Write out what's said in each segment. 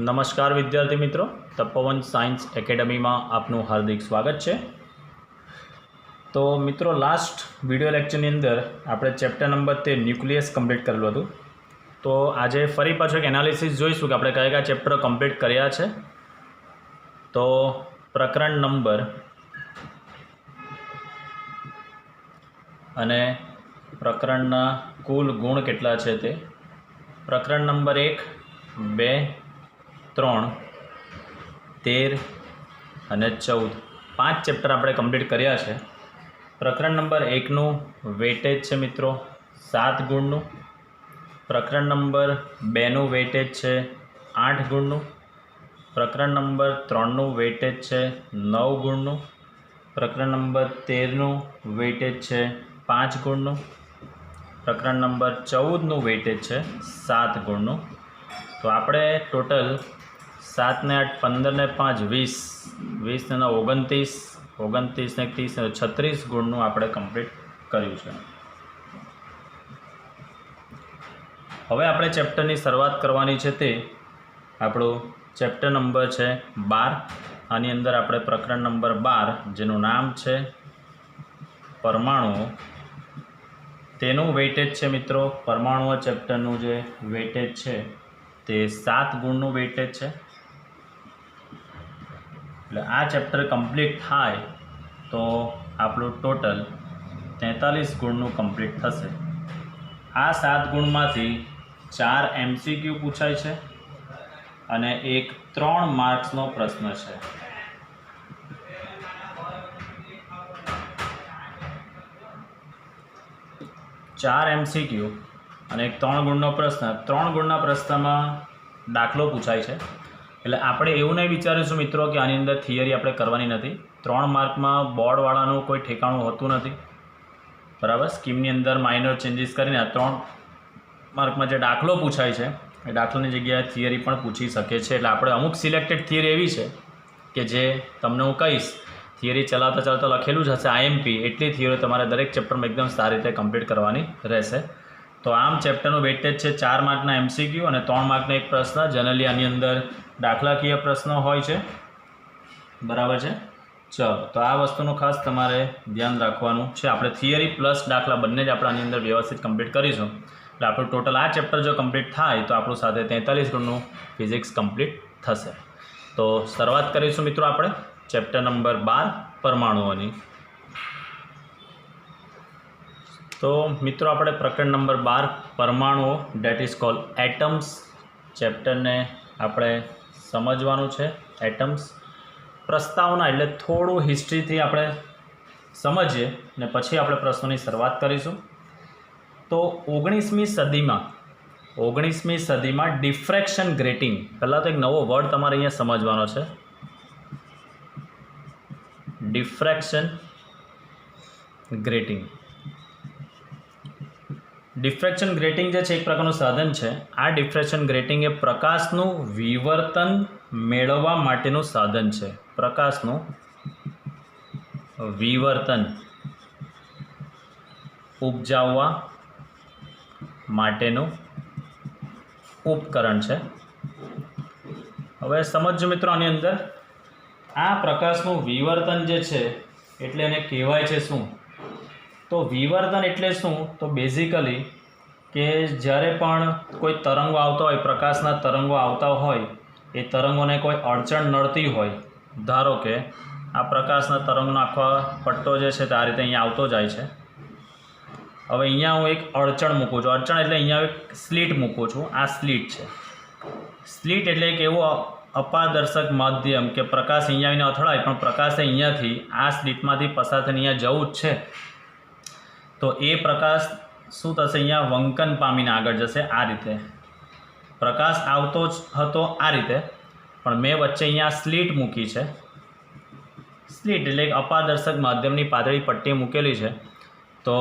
નમસ્કાર વિદ્યાર્થી મિત્રો, તપોવન સાયન્સ એકેડમીમાં આપનું હાર્દિક સ્વાગત છે। તો મિત્રો, લાસ્ટ વિડિયો લેક્ચરની અંદર આપણે ચેપ્ટર નંબર 13 ન્યુક્લિયસ કમ્પ્લીટ કરેલું હતું। તો આજે ફરી પાછું એક એનાલિસિસ જોઈશું કે આપણે કયા કયા ચેપ્ટર કમ્પ્લીટ કર્યા છે। તો પ્રકરણ નંબર અને પ્રકરણના કુલ ગુણ કેટલા છે તે પ્રકરણ નંબર 1, 2, 3, 13 અને 14 5 ચેપ્ટર આપણે કમ્પ્લીટ કર્યા છે। પ્રકરણ નંબર 1નું વેટેજ છે મિત્રો 7 ગુણનું, પ્રકરણ નંબર 2નું વેટેજ છે 8 ગુણનું, પ્રકરણ નંબર 3નું વેટેજ છે 9 ગુણનું, પ્રકરણ નંબર 13નું વેટેજ છે 5 ગુણનું, પ્રકરણ નંબર 14નું વેટેજ છે 7 ગુણનું। તો આપણે ટોટલ 7 ને 8 15 ને 5 20, 20 ને 29, 29 ને 30 ને 36 ગુણનું આપણે કમ્પ્લીટ કર્યું છે। હવે આપણે ચેપ્ટરની શરૂઆત કરવાની છે તે આપણું ચેપ્ટર નંબર છે 12। આની અંદર આપણે પ્રકરણ નંબર 12 જેનું નામ છે પરમાણુઓ, તેનું વેટેજ છે મિત્રો પરમાણુઓ ચેપ્ટરનું જે વેટેજ છે તે 7 ગુણનું વેટેજ છે। એટલે આ ચેપ્ટર કમ્પ્લીટ થાય તો આપણું ટોટલ 43 ગુણનું કમ્પ્લીટ થશે। આ 7 ગુણમાંથી 4 MCQ પૂછાય છે અને એક 3 માર્ક્સનો પ્રશ્ન છે। ચાર MCQ અને એક 3 ગુણનો પ્રશ્ન। 3 ગુણના પ્રશ્નમાં દાખલો પૂછાય છે, એટલે આપણે એવું નહીં વિચારીશું મિત્રો કે આની અંદર થિયરી આપણે કરવાની નથી। 3 માર્કમાં બોર્ડવાળાનું કોઈ ઠેકાણું હોતું નથી, બરાબર। સ્કીમની અંદર માઇનર ચેન્જીસ કરીને 3 માર્કમાં જે દાખલો પૂછાય છે એ દાખલાની જગ્યાએ થિયરી પણ પૂછી શકે છે। એટલે આપણે અમુક સિલેક્ટેડ થિયરી એવી છે કે જે તમને હું કહીશ, થિયરી ચલાવતા ચલાવતા લખેલું જ હશે IMP, એટલી થિયરી તમારે દરેક ચેપ્ટરમાં એકદમ સારી રીતે કમ્પ્લીટ કરવાની રહેશે। તો આમ ચેપ્ટરનું વેટેજ છે 4 માર્કના MCQ અને 3 માર્કનો એક પ્રશ્ન। જનરલી આની અંદર દાખલાકીય પ્રશ્નો હોય છે, બરાબર છે। ચલો, તો આ વસ્તુનું ખાસ તમારે ધ્યાન રાખવાનું છે। આપણે થિયરી પ્લસ દાખલા બંને જ આપણે આની અંદર વ્યવસ્થિત કમ્પ્લીટ કરીશું। એટલે આપણું ટોટલ આ ચેપ્ટર જો કમ્પ્લીટ થાય તો આપણું સાથે 43 ગુણનું ફિઝિક્સ કમ્પ્લીટ થશે। તો શરૂઆત કરીશું મિત્રો આપણે ચેપ્ટર નંબર 12 પરમાણુઓની। તો મિત્રો, આપણે પ્રકરણ નંબર 12 પરમાણુઓ ડેટ ઇઝ કોલ્ડ એટમ્સ ચેપ્ટરને આપણે સમજવાનું છે। એટમ્સ પ્રસ્તાવના એટલે થોડું હિસ્ટ્રીથી આપણે સમજીએ ને પછી આપણે પ્રશ્નોની શરૂઆત કરીશું। તો 19મી સદીમાં ડિફ્રેક્શન ગ્રેટિંગ, પહેલાં તો એક નવો વર્ડ તમારે અહીંયા સમજવાનો છે, ડિફ્રેક્શન ગ્રેટિંગ। ડિફ્રેક્શન ગ્રેટિંગ જે છે એક પ્રકારનું સાધન છે। આ ડિફ્રેક્શન ગ્રેટિંગ એ પ્રકાશનું વિવર્તન મેળવવા માટેનું સાધન છે, પ્રકાશનું વિવર્તન ઉપજાવવા માટેનું ઉપકરણ છે। હવે સમજો મિત્રો, આની અંદર આ પ્રકાશનું વિવર્તન જે છે એટલે એને કહેવાય છે શું? તો વિવર્તન એટલે શું? તો બેઝિકલી કે જ્યારે પણ કોઈ તરંગો આવતા હોય, પ્રકાશના તરંગો આવતા હોય, એ તરંગોને કોઈ અડચણ નડતી હોય, ધારો કે આ પ્રકાશના તરંગનો આખો પટ્ટો જે છે તે આ રીતે અહીંયા આવતો જાય છે। હવે અહીંયા હું એક અડચણ મૂકું છું, અડચણ એટલે અહીંયા એક સ્લિટ મૂકું છું, આ સ્લિટ છે। સ્લિટ એટલે એક એવું અપારદર્શક માધ્યમ કે પ્રકાશ અહીંયા આવીને અથડાય, પણ પ્રકાશ અહીંયાથી આ સ્લિટમાંથી પસાર થઈને અહીંયા જવું જ છે, તો એ પ્રકાશ શું થશે? અહીંયા વંકન પામીને આગળ જશે। આ રીતે પ્રકાશ આવતો જ હતો આ રીતે, પણ મેં વચ્ચે અહીંયા સ્લિટ મૂકી છે। સ્લિટ એટલે એક અપારદર્શક માધ્યમની પાતળી પટ્ટી મૂકેલી છે। તો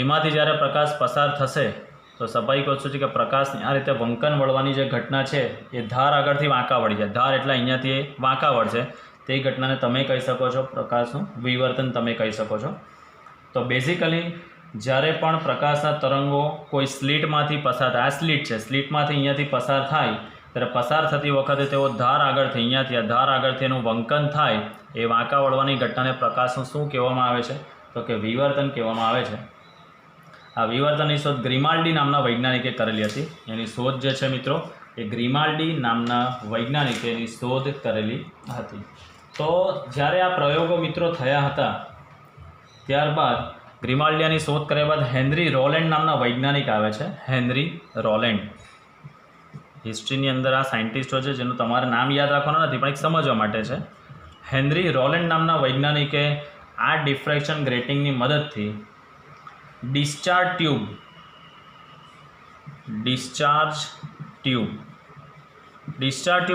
એમાંથી જ્યારે પ્રકાશ પસાર થશે તો સ્વાભાવિક વસ્તુ છે કે પ્રકાશની આ રીતે વંકન વળવાની જે ઘટના છે એ ધાર આગળથી વાંકા વળી જાય। ધાર એટલે અહીંયાથી વાંકા વળશે, તે ઘટનાને તમે કહી શકો છો પ્રકાશનું વિવર્તન તમે કહી શકો છો। તો બેઝિકલી જ્યારે પણ પ્રકાશના તરંગો કોઈ સ્લિટમાંથી પસાર થાય, આ સ્લિટ છે, સ્લિટમાંથી અહીંયાથી પસાર થાય ત્યારે પસાર થતી વખતે તેઓ ધાર આગળથી અહીંયાથી આ ધાર આગળથી એનું વંકન થાય એ વાંકા વળવાની ઘટનાને પ્રકાશનું શું કહેવામાં આવે છે? તો કે વિવર્તન કહેવામાં આવે છે. આ વિવર્તનની શોધ ગ્રીમાલ્ડી નામના વૈજ્ઞાનિકે કરેલી હતી. એની શોધ જે છે મિત્રો એ ગ્રીમાલ્ડી નામના વૈજ્ઞાનિકે એની શોધ કરેલી હતી. તો જ્યારે આ પ્રયોગો મિત્રો થયા હતા ત્યારબાદ ગ્રીમાલ્ડિયાની શોધ કર્યા બાદ હેનરી રોલેન્ડ નામના વૈજ્ઞાનિક આવે છે. હેનરી રોલેન્ડ હિસ્ટ્રીની અંદર આ સાયન્ટિસ્ટો છે જેનું તમારે નામ યાદ રાખવાનું નથી પણ એક સમજવા માટે છે. હેનરી રોલેન્ડ નામના વૈજ્ઞાનિકે આ ડિફ્રેક્શન ગ્રેટિંગની મદદથી ડિસ્ચાર્જ ટ્યુબ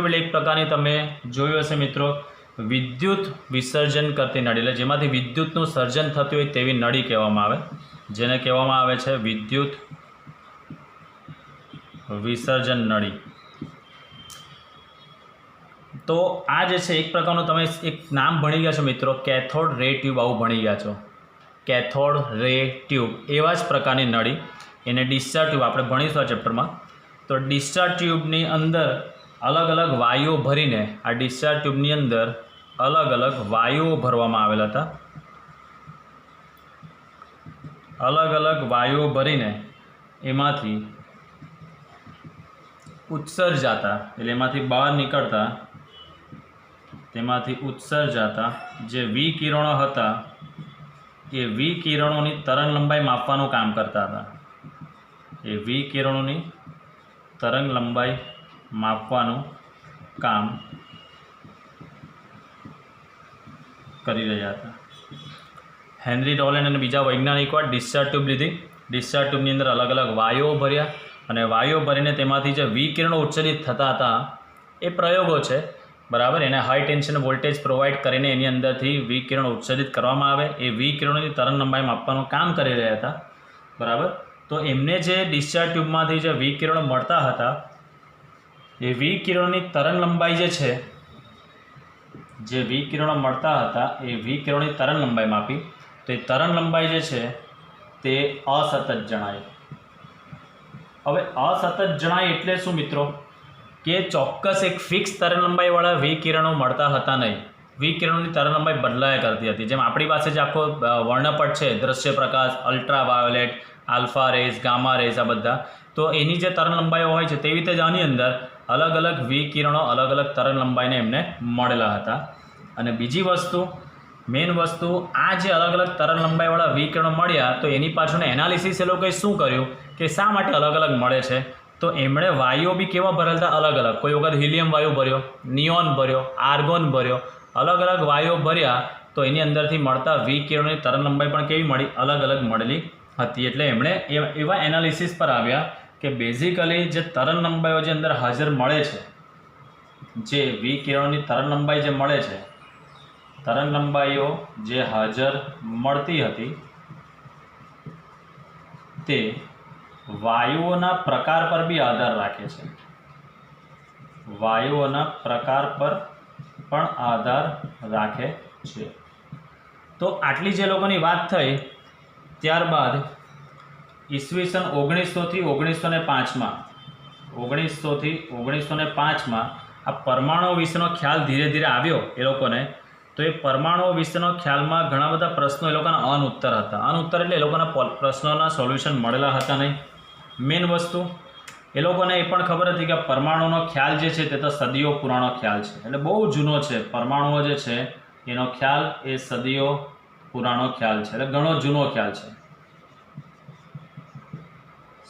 એટલે એક પ્રકારની તમે જોયું હશે મિત્રો વિદ્યુત વિસર્જન કરતી નળી, એટલે જેમાંથી વિદ્યુતનું સર્જન થતું હોય તેવી નળી કહેવામાં આવે, જેને કહેવામાં આવે છે વિદ્યુત વિસર્જન નળી. તો આ જે છે એક પ્રકારનું તમે એક નામ ભણી ગયા છો મિત્રો, કેથોડ રે ટ્યુબ, આવું ભણી ગયા છો. કેથોડ રે ટ્યુબ એવા જ પ્રકારની નળી, એને ડિસ્ચાર્જ ટ્યુબ આપણે ભણીશું આ ચેપ્ટરમાં. તો ડિસ્ચાર્જ ટ્યુબની અંદર અલગ અલગ વાયુઓ ભરીને આ ડિસ્ચાર્જ ટ્યુબની અંદર અલગ અલગ વાયુઓ ભરવામાં આવેલા હતા. અલગ અલગ વાયુઓ ભરીને એમાંથી ઉત્સર્જાતા એટલે એમાંથી બહાર નીકળતા તેમાંથી ઉત્સર્જાતા જે વિકિરણો હતા એ વિકિરણોની તરંગ લંબાઈ માપવાનું કામ કરતા હતા. એ વિકિરણોની તરંગ લંબાઈ માપવાનું કામ કરી રહ્યા હતા. હેનરી રોલેન્ડ અને બીજા વૈજ્ઞાનિકો ડિસ્ચાર્જ ટ્યુબ લીધી. ડિસ્ચાર્જ ટ્યુબની અંદર અલગ અલગ વાયુઓ ભર્યા અને વાયુઓ ભરીને તેમાંથી જે વિકિરણો ઉત્સર્જિત થતા હતા એ પ્રયોગો છે બરાબર. એને હાઈ ટેન્શન વોલ્ટેજ પ્રોવાઈડ કરીને એની અંદરથી વિકિરણો ઉત્સર્જિત કરવામાં આવે, એ વિકિરણોની તરંગ લંબાઈ માપવાનું કામ કરી રહ્યા હતા બરાબર. તો એમને જે ડિસ્ચાર્જ ટ્યુબમાંથી જે વિકિરણો મળતા હતા એ વિકિરણોની તરંગ લંબાઈ જે છે, જે વિકિરણો મળતા હતા એ વિકિરણોની તરંગ લંબાઈ માપી. તો એ તરંગ લંબાઈ જે છે તે અસતત જણાય. હવે અસતત જણાય એટલે શું મિત્રો? કે ચોક્કસ એક ફિક્સ તરંગ લંબાઈવાળા વિકિરણો મળતા હતા નહીં. વિકિરણોની તરંગ લંબાઈ બદલાયા કરતી હતી. જેમ આપણી પાસે જે આખો વર્ણપટ છે, દ્રશ્ય પ્રકાશ, ultraviolet, alpha rays, gamma rays, આ બધા, તો એની જે તરંગ લંબાઈઓ હોય છે તેવી રીતે જ આની અંદર અલગ અલગ વિકિરણો અલગ અલગ તરંગ લંબાઈને એમને મળેલા હતા. અને બીજી વસ્તુ, મેઇન વસ્તુ, આ જે અલગ અલગ તરંગ લંબાઈવાળા વિકિરણો મળ્યા તો એની પાછળનું એનાલિસિસ એ લોકોએ શું કર્યું કે શા માટે અલગ અલગ મળે છે. તો એમણે વાયુઓ બી કેવા ભરેલા અલગ અલગ, કોઈ વખત હિલિયમ વાયુ ભર્યો, નિયોન ભર્યો, આર્ગોન ભર્યો, અલગ અલગ વાયુઓ ભર્યા તો એની અંદરથી મળતા વિકિરણોની તરંગ લંબાઈ પણ કેવી મળી? અલગ અલગ મળેલી હતી. એટલે એમણે એવા એનાલિસિસ પર આવ્યા કે બેઝિકલી જે તરંગ લંબાઈઓ જે અંદર હાજર મળે છે, જે વિકિરણોની તરંગ લંબાઈ જે મળે છે, તરંગ લંબાઈઓ જે હાજર મળતી હતી તે વાયુઓના પ્રકાર પર બી આધાર રાખે છે. વાયુઓના પ્રકાર પર પણ આધાર રાખે છે. તો આટલી જે લોકોની વાત થઈ ત્યારબાદ ઈસવીસન 1900થી 1905માં આ પરમાણુ વિશેનો ખ્યાલ ધીરે ધીરે આવ્યો એ લોકોને. તો એ પરમાણુ વિશેનો ખ્યાલમાં ઘણા બધા પ્રશ્નો એ લોકોના અનઉત્તર હતા. અનઉત્તર એટલે એ લોકોના પ્રશ્નોના સોલ્યુશન મળેલા હતા નહીં. મેઇન વસ્તુ એ લોકોને એ પણ ખબર હતી કે પરમાણુનો ખ્યાલ જે છે તે તો સદીઓ પુરાણો ખ્યાલ છે, એટલે બહુ જૂનો છે. પરમાણુઓ જે છે એનો ખ્યાલ એ સદીઓ પુરાણો ખ્યાલ છે, એટલે ઘણો જૂનો ખ્યાલ છે,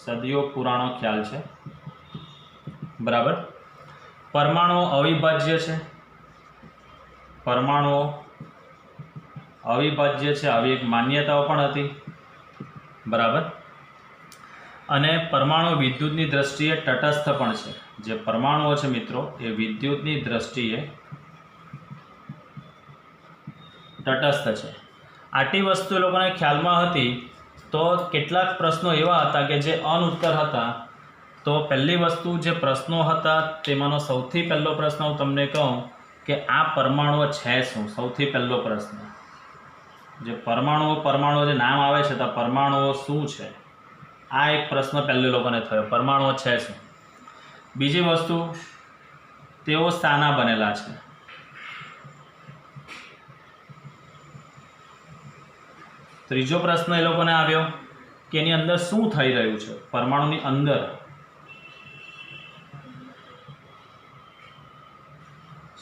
સદીઓ પુરાણો ખ્યાલ છે બરાબર. પરમાણુઓ અવિભાજ્ય છે, પરમાણુઓ અવિભાજ્ય છે, આવી એક માન્યતાઓ પણ હતી બરાબર. અને પરમાણુ વિદ્યુતની દ્રષ્ટિએ તટસ્થ પણ છે. જે પરમાણુઓ છે મિત્રો એ વિદ્યુતની દ્રષ્ટિએ તટસ્થ છે. આટલી વસ્તુ એ લોકોને ખ્યાલમાં હતી. તો કેટલાક પ્રશ્નો એવા હતા કે જે અનઉત્તર હતા. તો પહેલી વસ્તુ જે પ્રશ્નો હતા તેમાંનો સૌથી પહેલો પ્રશ્ન હું તમને કહું કે આ પરમાણુઓ છે શું? સૌથી પહેલો પ્રશ્ન, જે પરમાણુઓ જે નામ આવે છે તો પરમાણુઓ શું છે? આ એક પ્રશ્ન પહેલો લોકોને થયો, પરમાણુઓ છે શું? બીજી વસ્તુ તેઓ શાના બનેલા છે? ત્રીજો પ્રશ્ન એ લોકોને આવ્યો કે એની અંદર શું થઈ રહ્યું છે? પરમાણુની અંદર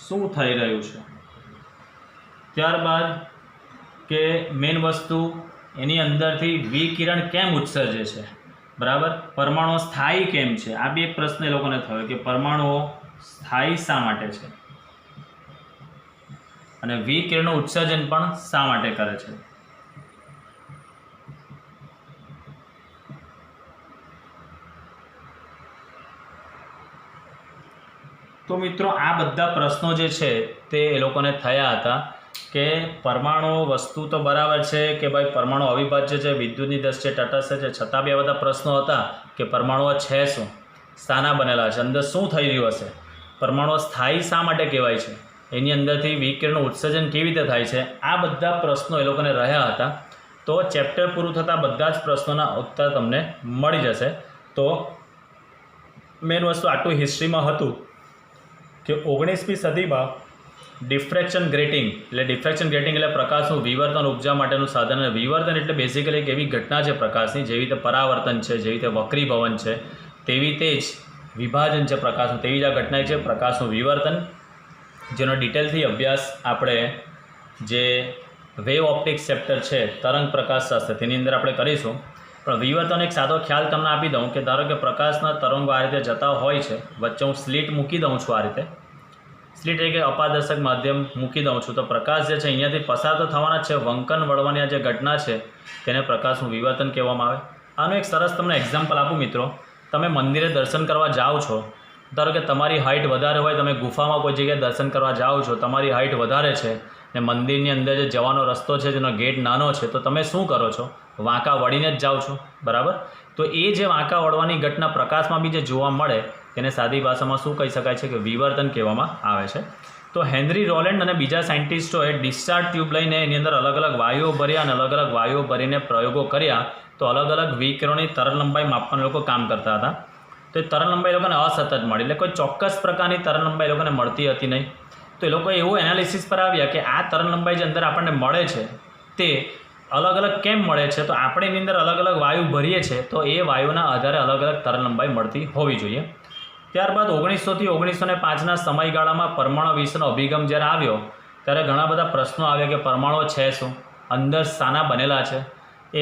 શું થઈ રહ્યું છે? ત્યારબાદ કે મેઇન વસ્તુ એની અંદરથી વિકિરણ કેમ ઉત્સર્જે છે? બરાબર, પરમાણુઓ સ્થાયી કેમ છે? આ બી એક પ્રશ્ન એ લોકોને થયો કે પરમાણુઓ સ્થાયી શા માટે છે અને વિકિરણનું ઉત્સર્જન પણ શા માટે કરે છે? તો મિત્રો આ બધા પ્રશ્નો જે છે તે એ લોકોને થયા હતા કે પરમાણુ વસ્તુ તો બરાબર છે કે ભાઈ પરમાણુ અવિભાજ્ય છે, વિદ્યુતની દ્રષ્ટિએ તટસ્થ છે, છતાં બી આ બધા પ્રશ્નો હતા કે પરમાણુઓ છે શું, શાના બનેલા છે, અંદર શું થઈ રહ્યું હશે, પરમાણુઓ સ્થાયી શા માટે કહેવાય છે, એની અંદરથી વિકિરણનું ઉત્સર્જન કેવી રીતે થાય છે, આ બધા પ્રશ્નો એ લોકોને રહ્યા હતા. તો ચેપ્ટર પૂરું થતાં બધા જ પ્રશ્નોના ઉત્તર તમને મળી જશે. તો મેઇન વસ્તુ આટલું હિસ્ટ્રીમાં હતું કે 19મી સદીમાં ડિફ્રેક્શન ગ્રેટિંગ એટલે પ્રકાશનું વિવર્તન ઉપજા માટેનું સાધન. અને વિવર્તન એટલે બેઝિકલી એક એવી ઘટના છે પ્રકાશની, જેવી રીતે પરાવર્તન છે, જેવી રીતે વક્રીભવન છે, તેવી તે જ વિભાજન છે પ્રકાશનું, તેવી જ આ ઘટના છે પ્રકાશનું વિવર્તન, જેનો ડિટેલથી અભ્યાસ આપણે જે વેવ ઓપ્ટિક્સ ચેપ્ટર છે તરંગ પ્રકાશશાસ્ત્ર તેની અંદર આપણે કરીશું. પણ વિવર્તન એક સાદો ખ્યાલ તમને આપી દઉં કે ધારો કે પ્રકાશના તરંગો આ રીતે જતા હોય છે, વચ્ચે હું સ્લિટ મૂકી દઉં છું, આ રીતે સ્લિટ એટલે કે અપારદર્શક માધ્યમ મૂકી દઉં છું, તો પ્રકાશ જે છે અહીંયાથી પસાર તો થવાના જ છે, વંકન વળવાની આ જે ઘટના છે તેને પ્રકાશનું વિવર્તન કહેવામાં આવે. આનું એક સરસ તમને એક્ઝામ્પલ આપું મિત્રો. તમે મંદિરે દર્શન કરવા જાઓ છો, ધારો કે તમારી હાઇટ વધારે હોય, તમે ગુફામાં કોઈ જગ્યાએ દર્શન કરવા જાઓ છો, તમારી હાઇટ વધારે છે ને મંદિરની અંદર જે જવાનો રસ્તો છે જેનો ગેટ નાનો છે, તો તમે શું કરો છો? વાંકા વળીને જ જાઓ છો, બરાબર. તો એ જે વાંકા વળવાની ઘટના પ્રકાશમાં બી જે જોવા મળે તેને સાદી ભાષામાં શું કહી શકાય છે કે વિવર્તન કહેવામાં આવે છે. તો હેનરી રોલેન્ડ અને બીજા સાયન્ટિસ્ટોએ ડિસ્ચાર્જ ટ્યુબ લઈને એની અંદર અલગ અલગ વાયુઓ ભર્યા અને અલગ અલગ વાયુઓ ભરીને પ્રયોગો કર્યા. તો અલગ અલગ વિકિરણોની તરંગલંબાઈ માપવાના લોકો કામ કરતા હતા. તો એ તરંગલંબાઈ લોકોને અસતત મળી, એટલે કોઈ ચોક્કસ પ્રકારની તરંગલંબાઈ લોકોને મળતી હતી નહીં. તો એ લોકોએ એવું એનાલિસિસ પર આવ્યા કે આ તરંગલંબાઈ જે અંદર આપણને મળે છે તે અલગ અલગ કેમ મળે છે? તો આપણે એની અંદર અલગ અલગ વાયુ ભરીએ છીએ, તો એ વાયુના આધારે અલગ અલગ તરંગલંબાઈ મળતી હોવી જોઈએ. ત્યારબાદ 1900થી 1905ના સમયગાળામાં પરમાણુ વિશેનો અભિગમ જ્યારે આવ્યો ત્યારે ઘણા બધા પ્રશ્નો આવ્યા કે પરમાણુઓ છે શું, અંદર શાના બનેલા છે,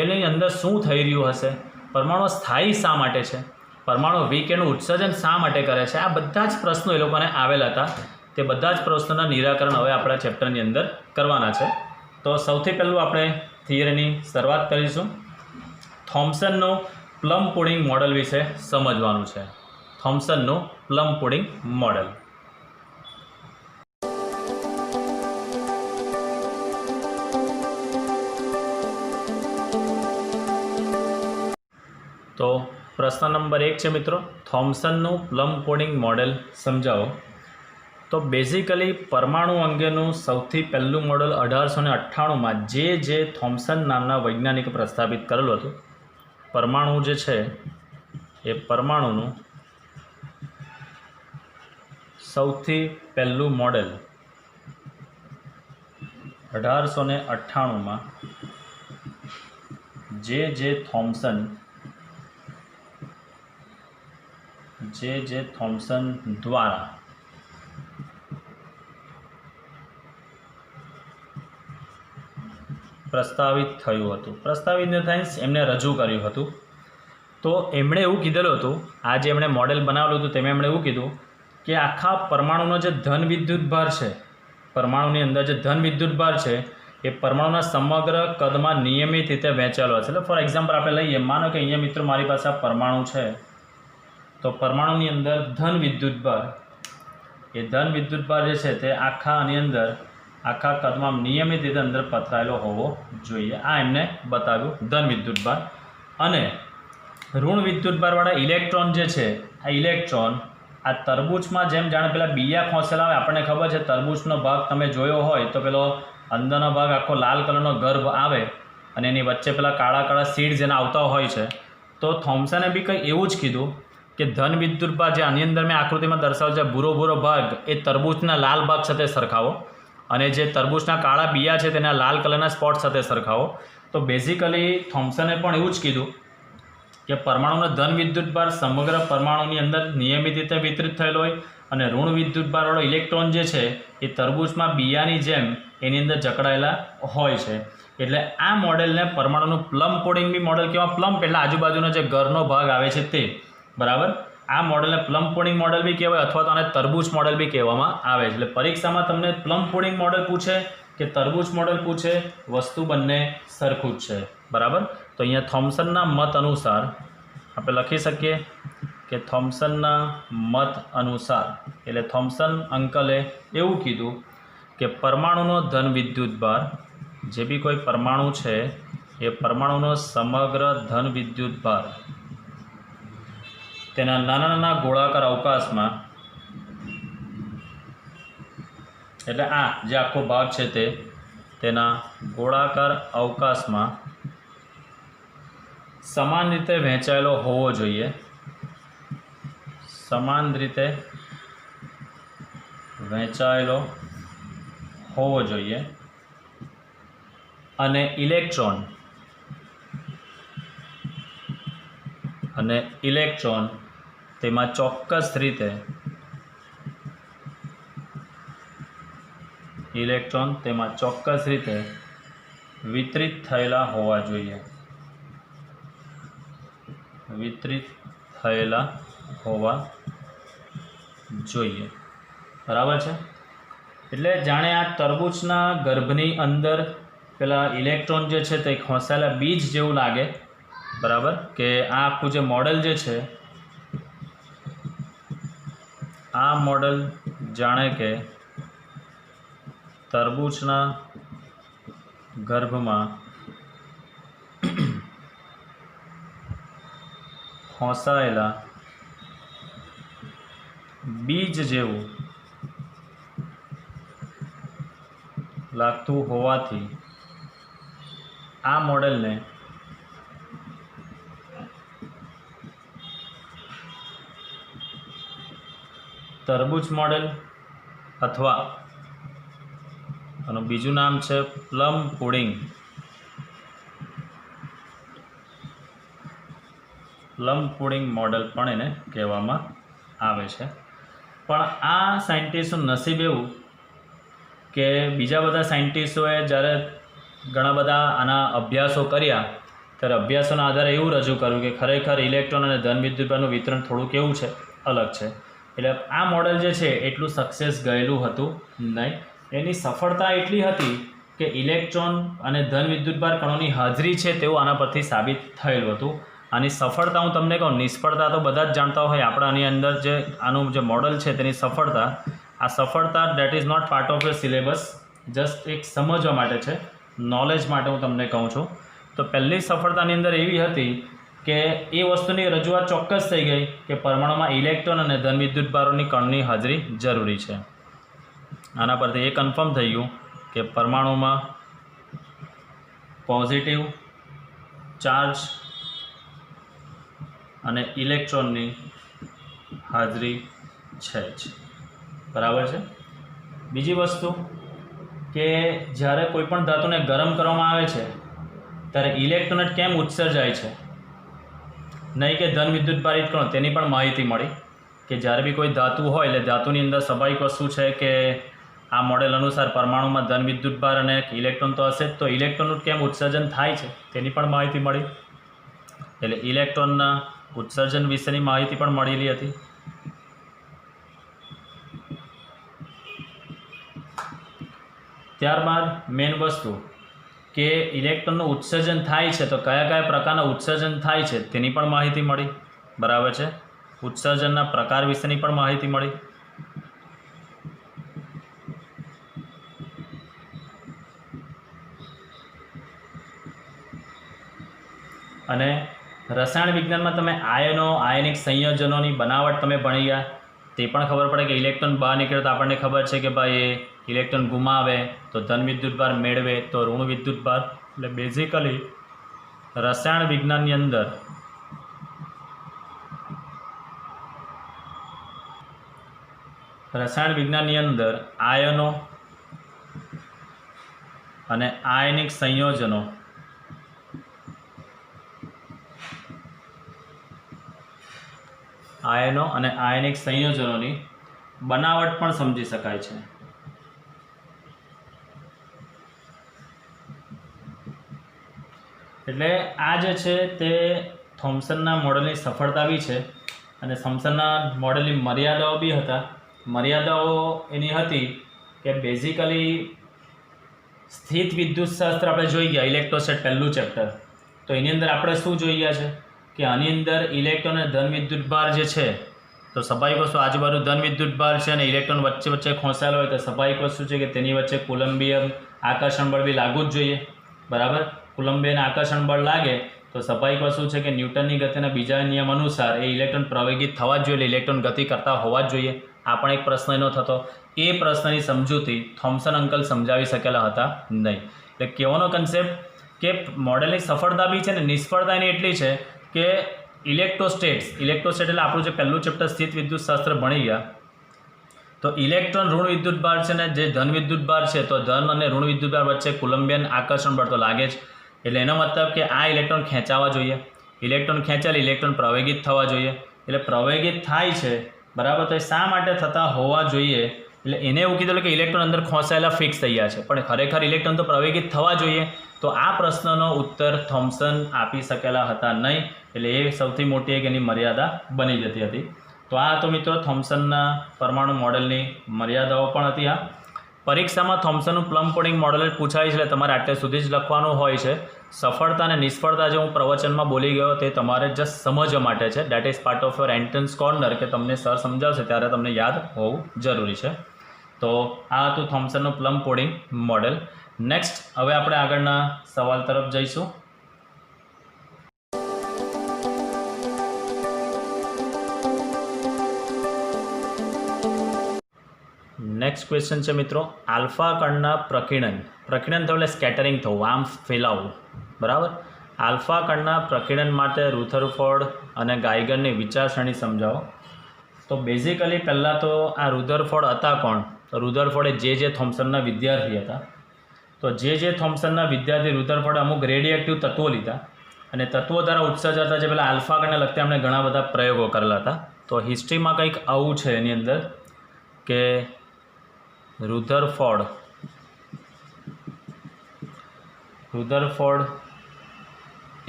એની અંદર શું થઈ રહ્યું હશે, પરમાણુ સ્થાયી શા માટે છે, પરમાણુ વિકિરણનું ઉત્સર્જન શા માટે કરે છે, આ બધા જ પ્રશ્નો એ લોકોને આવેલા હતા. તે બધા જ પ્રશ્નોના નિરાકરણ હવે આપણા ચેપ્ટરની અંદર કરવાના છે. તો સૌથી પહેલું આપણે થિયરીની શરૂઆત કરીશું. થોમ્સનનું પ્લમ પુડિંગ મોડલ વિશે સમજવાનું છે. થોમ્સનનું પ્લમ પુડિંગ મોડલ. તો પ્રશ્ન નંબર 1 છે મિત્રો, થોમ્સનનું પ્લમ પુડિંગ મોડેલ સમજાવો. તો બેઝિકલી પરમાણુ અંગેનું સૌથી પહેલું મોડલ 1898માં જે થોમ્સન નામના વૈજ્ઞાનિકે પ્રસ્થાપિત કરેલું હતું. પરમાણુ જે છે એ પરમાણુનું સૌથી પહેલું મોડેલ 1898માં જે થોમ્સન દ્વારા પ્રસ્તાવિત થયું હતું. પ્રસ્તાવિત ઇન ધ સેન્સ એમને રજૂ કર્યું હતું. તો એમણે એવું કીધેલું હતું, આ જે એમણે મોડેલ બનાવેલું હતું તેમાં એમણે એવું કીધું કે આખા પરમાણુનો જે ધન વિદ્યુતભાર છે, પરમાણુની અંદર જે ધન વિદ્યુતભાર છે એ પરમાણુના સમગ્ર કદમાં નિયમિત રીતે વહેંચાયેલો છે. એટલે ફોર એક્ઝામ્પલ આપણે લઈએ, માનો કે અહીંયા મિત્રો મારી પાસે આ પરમાણુ છે, તો પરમાણુની અંદર ધન વિદ્યુતભાર, એ ધન વિદ્યુતભાર જે છે તે આખાની અંદર આખા કદમાં નિયમિત રીતે અંદર પથરાયેલો હોવો જોઈએ. આ એમને બતાવ્યું ધન વિદ્યુતભાર. અને ઋણ વિદ્યુતભારવાળા ઇલેક્ટ્રોન જે છે, આ ઇલેક્ટ્રોન આ તરબૂચમાં જેમ જાણે પેલા બીયા ખોસેલા હોય, આપણને ખબર છે તરબૂચનો ભાગ તમે જોયો હોય તો પેલો અંદરનો ભાગ આખો લાલ કલરનો ગર્ભ આવે અને એની વચ્ચે પેલા કાળા કાળા સીડ જેના આવતા હોય છે. તો થોમ્સને બી કંઈ એવું જ કીધું કે ધન વિદ્યુતભાર જે આની અંદર મેં આકૃતિમાં દર્શાવ્યો છે ભૂરો ભૂરો ભાગ એ તરબૂચના લાલ ભાગ સાથે સરખાવો અને જે તરબૂચના કાળા બિયા છે તેના લાલ કલરના સ્પોટ સાથે સરખાવો. તો બેઝિકલી થોમ્સને પણ એવું જ કીધું કે પરમાણુનો ધન વિદ્યુતભાર સમગ્ર પરમાણુની અંદર નિયમિત રીતે વિતરિત થયેલો હોય અને ઋણ વિદ્યુતભારવાળો ઇલેક્ટ્રોન જે છે એ તરબૂચમાં બિયાની જેમ એની અંદર જકડાયેલા હોય છે. એટલે આ મોડેલને પરમાણુનું પ્લમ કોડિંગ બી મોડેલ કહેવાય. પ્લમ્પ એટલે આજુબાજુનો જે ઘરનો ભાગ આવે છે તે, બરાબર. આ મોડેલને પ્લમ કોડિંગ મોડેલ બી કહેવાય અથવા તો આને તરબૂચ મોડેલ બી કહેવામાં આવે છે. એટલે પરીક્ષામાં તમને પ્લમ કોડિંગ મોડેલ પૂછે કે તરબૂચ મોડેલ પૂછે, વસ્તુ બંને સરખું જ છે, બરાબર. તો અહીંયા થોમ્સનના મત અનુસાર આપણે લખી શકીએ કે થોમ્સનના મત અનુસાર એટલે થોમ્સન અંકલે એવું કીધું કે પરમાણુનો ધન વિદ્યુતભાર, જે બી કોઈ પરમાણુ છે એ પરમાણુનો સમગ્ર ધન વિદ્યુતભાર તેના નાના નાના ગોળાકાર અવકાશમાં, એટલે આ જે આખો ભાગ છે તે તેના ગોળાકાર અવકાશમાં સમાન રીતે વહેંચાયેલો હોવો જોઈએ. સમાન રીતે વહેંચાયેલો હોવો જોઈએ અને ઇલેક્ટ્રોન તેમાં ચોક્કસ રીતે વિતરિત થયેલા હોવા જોઈએ. બરાબર છે. એટલે જાણે આ તરબૂચના ગર્ભની અંદર પેલા ઇલેક્ટ્રોન જે છે તે ખોસાયેલા બીજ જેવું લાગે, બરાબર. કે આ આખું જે મોડેલ જે છે આ મોડેલ જાણે કે તરબૂચના ગર્ભમાં ખોસાયેલા બીજ જેવું લાગતું હોવાથી આ મોડેલને તરબૂચ મોડેલ અથવા આનું બીજું નામ છે પ્લમ પુડિંગ મોડેલ પણ એને કહેવામાં આવે છે. પણ આ સાયન્ટિસ્ટનું નસીબ એવું કે બીજા બધા સાયન્ટિસ્ટોએ જ્યારે ઘણા બધા આના અભ્યાસો કર્યા ત્યારે અભ્યાસોના આધારે એવું રજૂ કર્યું કે ખરેખર ઇલેક્ટ્રોન અને ધન વિદ્યુતભારનું વિતરણ થોડું કેવું છે, અલગ છે. એટલે આ મોડેલ જે છે એટલું સક્સેસ ગયેલું હતું નહીં. એની સફળતા એટલી હતી કે ઇલેક્ટ્રોન અને ધન વિદ્યુતભાર કણોની હાજરી છે તેવું આના પરથી સાબિત થયેલું હતું. આની સફળતા હું તમને કહું, નિષ્ફળતા તો બધા જ જાણતા હોય. આપણે આની અંદર જે આનું જે મોડલ છે તેની સફળતા, આ સફળતા that is not part of your syllabus, just એક સમજવા માટે છે, નોલેજ માટે હું તમને કહું છું. તો પહેલી સફળતાની અંદર એવી હતી કે એ વસ્તુની રજૂઆત ચોક્કસ થઈ ગઈ કે પરમાણુમાં ઇલેક્ટ્રોન અને ધન વિદ્યુતભારોની કણની હાજરી જરૂરી છે. આના પરથી એ કન્ફર્મ થઈ ગયું કે પરમાણુમાં પોઝિટિવ ચાર્જ અને ઇલેક્ટ્રોનની હાજરી છે જ, બરાબર છે. બીજી વસ્તુ કે જ્યારે કોઈ પણ ધાતુને ગરમ કરવામાં આવે છે ત્યારે ઇલેક્ટ્રોન કેમ ઉત્સર્જાય છે, નહીં કે ધન વિદ્યુતભારિત કણો, તેની પણ માહિતી મળી કે જ્યારે બી કોઈ ધાતુ હોય એટલે ધાતુની અંદર સ્વાભાવિક વસ્તુ છે કે આ મોડેલ અનુસાર પરમાણુમાં ધન વિદ્યુતભાર અને ઇલેક્ટ્રોન તો હશે જ, તો ઇલેક્ટ્રોનનું કેમ ઉત્સર્જન થાય છે તેની પણ માહિતી મળી. એટલે ઇલેક્ટ્રોનના ઉત્સર્જન વિશેની માહિતી પણ મળેલી હતી. ત્યારબાદ મેઇન વસ્તુ કે ઇલેક્ટ્રોનનું ઉત્સર્જન થાય છે તો કયા કયા પ્રકારના ઉત્સર્જન થાય છે તેની પણ માહિતી મળી, બરાબર છે. ઉત્સર્જનના પ્રકાર વિશેની પણ માહિતી મળી. અને રસાયણ વિજ્ઞાનમાં તમે આયનો, આયનિક સંયોજનોની બનાવટ તમે ભણી ગયા, તે પણ ખબર પડે કે ઇલેક્ટ્રોન બહાર નીકળે તો આપણને ખબર છે કે ભાઈ એ ઇલેક્ટ્રોન ગુમાવે તો ધન વિદ્યુતભાર મેળવે તો ઋણ વિદ્યુતભાર. એટલે બેઝિકલી રસાયણ વિજ્ઞાનની અંદર રસાયણ વિજ્ઞાનની અંદર આયનો અને આયનિક સંયોજનો આયનો અને આયનિક સંયોજનોની બનાવટ પણ સમજી શકાય છે. એટલે આ જે છે તે થોમ્સનના મોડેલની સફળતા બી છે અને થોમ્સનના મોડેલની મર્યાદાઓ બી હતા. મર્યાદાઓ એની હતી કે બેઝિકલી સ્થિત વિદ્યુતશાસ્ત્ર આપણે જોઈ ગયા, ઇલેક્ટ્રોસ્ટેટ પહેલું ચેપ્ટર, તો એની અંદર આપણે શું જોઈ ગયા છે કે આની અંદર ઇલેક્ટ્રોન અને ધન વિદ્યુતભાર જે છે, તો સ્વાભાવિક વસ્તુ આજુબાજુ ધન વિદ્યુતભાર છે અને ઇલેક્ટ્રોન વચ્ચે વચ્ચે ખોંસાયેલો હોય તો સ્વાભાવિક વસ્તુ છે કે તેની વચ્ચે કુલંબિયમ આકર્ષણ બળ બી લાગવું જ જોઈએ. બરાબર, કુલંબિયમ આકર્ષણ બળ લાગે તો સ્વાભાવિક વસ્તુ છે કે ન્યૂટનની ગતિના બીજા નિયમ અનુસાર એ ઇલેક્ટ્રોન પ્રવેગિત થવા જ જોઈએ, ઇલેક્ટ્રોન ગતિ કરતા હોવા જ જોઈએ. આ પણ એક પ્રશ્ન એનો થતો. એ પ્રશ્નની સમજૂતી થોમ્સન અંકલ સમજાવી શકેલા હતા નહીં. એટલે કહેવાનો કન્સેપ્ટ કે મોડેલની સફળતા બી છે ને નિષ્ફળતા એની એટલી છે કે ઇલેક્ટ્રોસ્ટેટ એટલે આપણું જે પહેલું ચેપ્ટર સ્થિત વિદ્યુતશાસ્ત્ર ભણી ગયા, તો ઇલેક્ટ્રોન ઋણ વિદ્યુતભાર છે ને જે ધન વિદ્યુતભાર છે, તો ધન અને ઋણ વિદ્યુતભાર વચ્ચે કુલંબિયન આકર્ષણ બળ તો લાગે જ. એટલે એનો મતલબ કે આ ઇલેક્ટ્રોન ખેંચાવા જોઈએ, ઇલેક્ટ્રોન ખેંચાયેલ ઇલેક્ટ્રોન પ્રવેગિત થવા જોઈએ. એટલે પ્રવેગિત થાય છે, બરાબર, તો એ શા માટે થતા હોવા જોઈએ? એટલે એને એવું કીધું કે ઇલેક્ટ્રોન અંદર ખોંસાયેલા ફિક્સ થઈ ગયા છે, પણ ખરેખર ઇલેક્ટ્રોન તો પ્રવેગિત થવા જોઈએ. તો આ પ્રશ્નનો ઉત્તર થોમ્સન આપી શકેલા હતા નહીં. એટલે એ સૌથી મોટી એક એની મર્યાદા બની જતી હતી. તો આ તો મિત્રો થોમ્સનના પરમાણુ મોડેલની મર્યાદાઓ પણ હતી. આ પરીક્ષામાં થોમ્સનનું પ્લમ કોડિંગ મોડેલ પૂછાય છે, એટલે તમારે આટલે સુધી જ લખવાનું હોય છે. સફળતા અને નિષ્ફળતા જે હું પ્રવચનમાં બોલી ગયો તે તમારે જસ્ટ સમજવા માટે છે. That is part of your entrance corner, કે તમને સર સમજાવશે ત્યારે તમને યાદ હોવું જરૂરી છે. તો આ હતું થોમ્સનનું પ્લમ કોડિંગ મોડેલ. નેક્સ્ટ હવે આપણે આગળના સવાલ તરફ જઈશું. નેક્સ્ટ ક્વેશ્ચન છે મિત્રો, આલ્ફા કણના પ્રકીર્ણન થયું એટલે સ્કેટરિંગ થવું, આમ ફેલાવવું, બરાબર. આલ્ફા કણના પ્રકીર્ણન માટે રુધરફોર્ડ અને ગાઇગરની વિચારસરણી સમજાવો. તો બેઝિકલી પહેલાં તો આ રુધરફોર્ડ હતા કોણ? તો રુધરફોર્ડ એ જે થોમ્સનના વિદ્યાર્થી હતા. તો જે થોમ્સનના વિદ્યાર્થી રુધરફોર્ડે અમુક રેડિએક્ટિવ તત્વો લીધા અને તત્વો દ્વારા ઉત્સર્જતા જે પેલા આલ્ફા કણને લગતા એમણે ઘણા બધા પ્રયોગો કરેલા હતા. તો હિસ્ટ્રીમાં કંઈક આવું છે એની અંદર કે રુધરફોર્ડ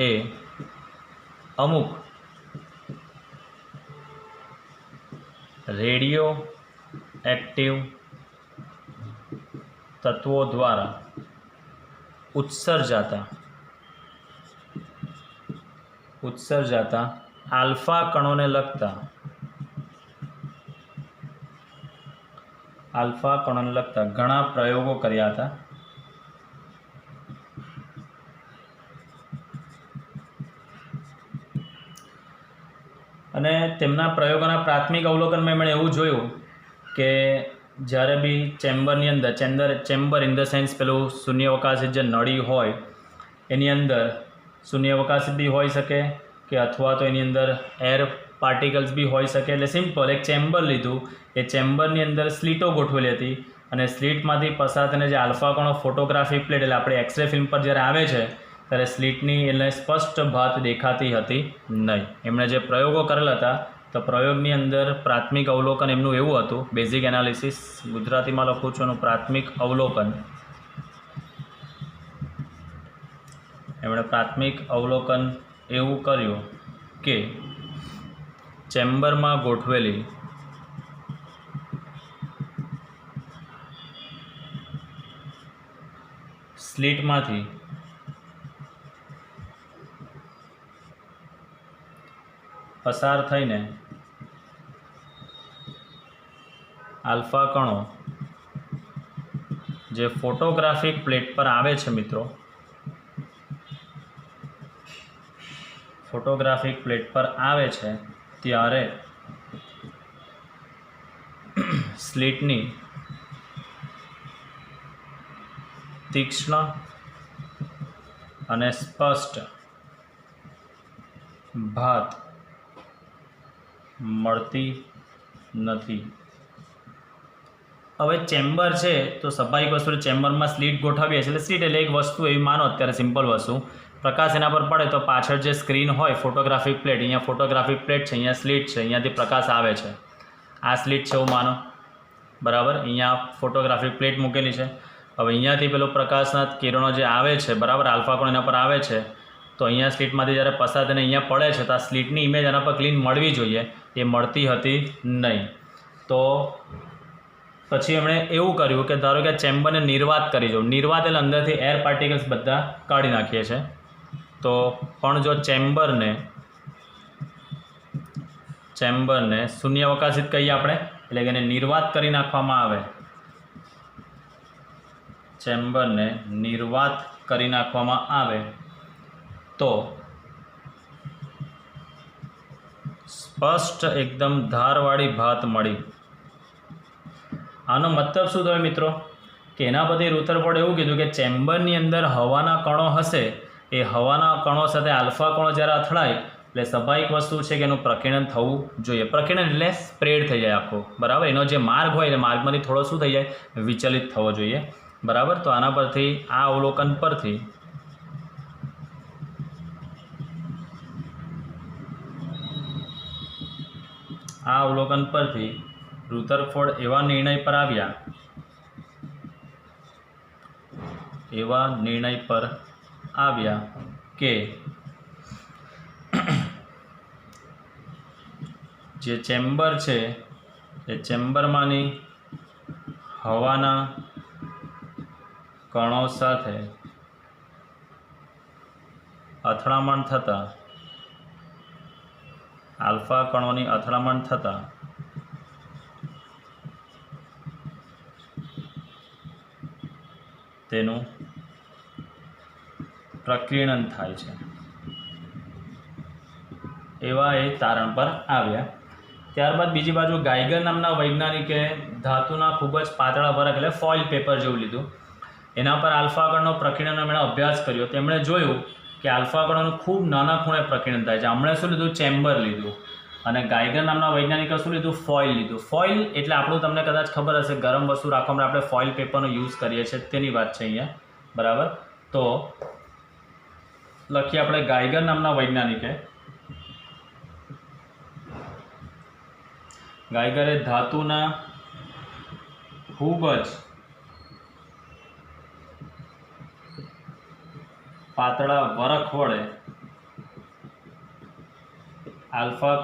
એ અમુક રેડિયો એક્ટિવ તત્વો દ્વારા ઉત્સર્જાતા આલ્ફા કણોને લગતા ઘણા પ્રયોગો કર્યા હતા. અને તેમના પ્રયોગોના પ્રાથમિક અવલોકનમાં એમણે એવું જોયું કે જ્યારે બી ચેમ્બરની અંદર ચેમ્બર ઇન ધ સેન્સ પેલું શૂન્યાવકાશી જે નળી હોય એની અંદર શૂન્યાવકાશી બી હોઈ શકે કે અથવા તો એની અંદર એર પાર્ટિકલ્સ બી હોઈ શકે. એટલે સિમ્પલ એક ચેમ્બર લીધું, એ ચેમ્બરની અંદર સ્લીટો ગોઠવેલી હતી અને સ્લીટમાંથી પસાર થઈને જે આલ્ફા કણો ફોટોગ્રાફિક પ્લેટ એટલે આપણે એક્સરે ફિલ્મ પર જ્યારે આવે છે ત્યારે સ્લીટની એટલે સ્પષ્ટ ભાત દેખાતી હતી નહીં. એમણે જે પ્રયોગો કરેલા હતા તો પ્રયોગની અંદર પ્રાથમિક અવલોકન એમનું એવું હતું, બેઝિક એનાલિસિસ ગુજરાતીમાં લખું છું એનું પ્રાથમિક અવલોકન. એમણે પ્રાથમિક અવલોકન એવું કર્યું કે ચેમ્બરમાં ગોઠવેલી સ્લીટમાંથી પસાર થઈને આલ્ફા કણો જે ફોટોગ્રાફિક પ્લેટ પર આવે છે મિત્રો, ફોટોગ્રાફિક પ્લેટ પર આવે છે ત્યારે સ્લીટની તીક્ષ્ણ અને સ્પષ્ટ ભાત મળતી નથી. હવે ચેમ્બર છે તો સ્વાભાવિક વસ્તુ ચેમ્બરમાં સ્લીટ ગોઠવીએ છીએ. એટલે સ્લીટ એટલે એક વસ્તુ એવી માનો અત્યારે સિમ્પલ વસ્તુ, પ્રકાશ એના પર પડે તો પાછળ જે સ્ક્રીન હોય ફોટોગ્રાફિક પ્લેટ, અહીંયા ફોટોગ્રાફિક પ્લેટ છે, અહીંયા સ્લીટ છે, અહીંયાથી પ્રકાશ આવે છે. આ સ્લીટ છે એવું માનો, બરાબર. અહીંયા ફોટોગ્રાફિક પ્લેટ મૂકેલી છે. હવે અહીંયાથી પેલો પ્રકાશના કિરણો જે આવે છે, બરાબર, આલ્ફા કોણ એના પર આવે છે, તો અહીંયા સ્લીટમાંથી જ્યારે પસાર થઈને અહીંયા પડે છે તો આ સ્લીટની ઇમેજ એના પર ક્લીન મળવી જોઈએ, એ મળતી હતી નહીં. તો પછી એમણે એવું કર્યું કે ધારો કે આ ચેમ્બરને નિર્વાત કરી દો. નિર્વાત એટલે અંદરથી એર પાર્ટિકલ્સ બધા કાઢી નાખીએ છીએ. તો પણ જો ચેમ્બરને શૂન્યાવકાશિત કહીએ આપણે, એટલે કે એને નિર્વાત કરી નાખવામાં આવે, ચેમ્બરને નિર્વાત કરી નાખવામાં આવે તો સ્પષ્ટ એકદમ ધારવાળી ભાત મળી. આનો મતલબ શું થયો મિત્રો કે એના પછી રુથરફોર્ડે એવું કીધું કે ચેમ્બરની અંદર હવાના કણો હશે, એ હવાના કણો સાથે આલ્ફા કણો જ્યારે અથડાય એટલે સ્વાભાવિક વસ્તુ છે કે એનું પ્રકીર્ણન થવું જોઈએ. પ્રકીર્ણન એટલે સ્પ્રેડ થઈ જાય આખો, બરાબર. એનો જે માર્ગ હોય એટલે માર્ગમાંથી થોડો શું થઈ જાય, વિચલિત થવો જોઈએ, બરાબર. તો આના પરથી આ અવલોકન પરથી રુથરફોર્ડ એવા નિર્ણય પર આવ્યા કે જે ચેમ્બર છે એ ચેમ્બરમાંની હવાના કણો સાથે અથડામણ થતાં, આલ્ફા કણોની અથડામણ થતાં તેનું પ્રકીર્ણન થાય છે, એવા એ તારણ પર આવ્યા. ત્યારબાદ બીજી બાજુ ગાઇગર નામના વૈજ્ઞાનિકે ધાતુના ખૂબ જ પાતળા વરખ એટલે ફોઇલ પેપર જેવું લીધું, એના પર આલ્ફા કણનો પ્રકીર્ણનનો એમણે અભ્યાસ કર્યો. તેમણે જોયું કે આલ્ફા કણોનું ખૂબ નાના ખૂણે પ્રકીર્ણન થાય છે. હમણાં શું લીધું, ચેમ્બર લીધું, અને ગાઇગર નામના વૈજ્ઞાનિકે શું લીધું, ફોઇલ લીધું. ફોઇલ એટલે આપણું તમને કદાચ ખબર હશે, ગરમ વસ્તુ રાખવા માટે આપણે ફોઇલ પેપરનો યુઝ કરીએ છીએ, તેની વાત છે અહીંયા, બરાબર. તો લખીએ આપણે ગાઇગર નામના વૈજ્ઞાનિકે, ગાઇગરે ધાતુના ખૂબ જ પાતળા વરખ વડે આલ્ફા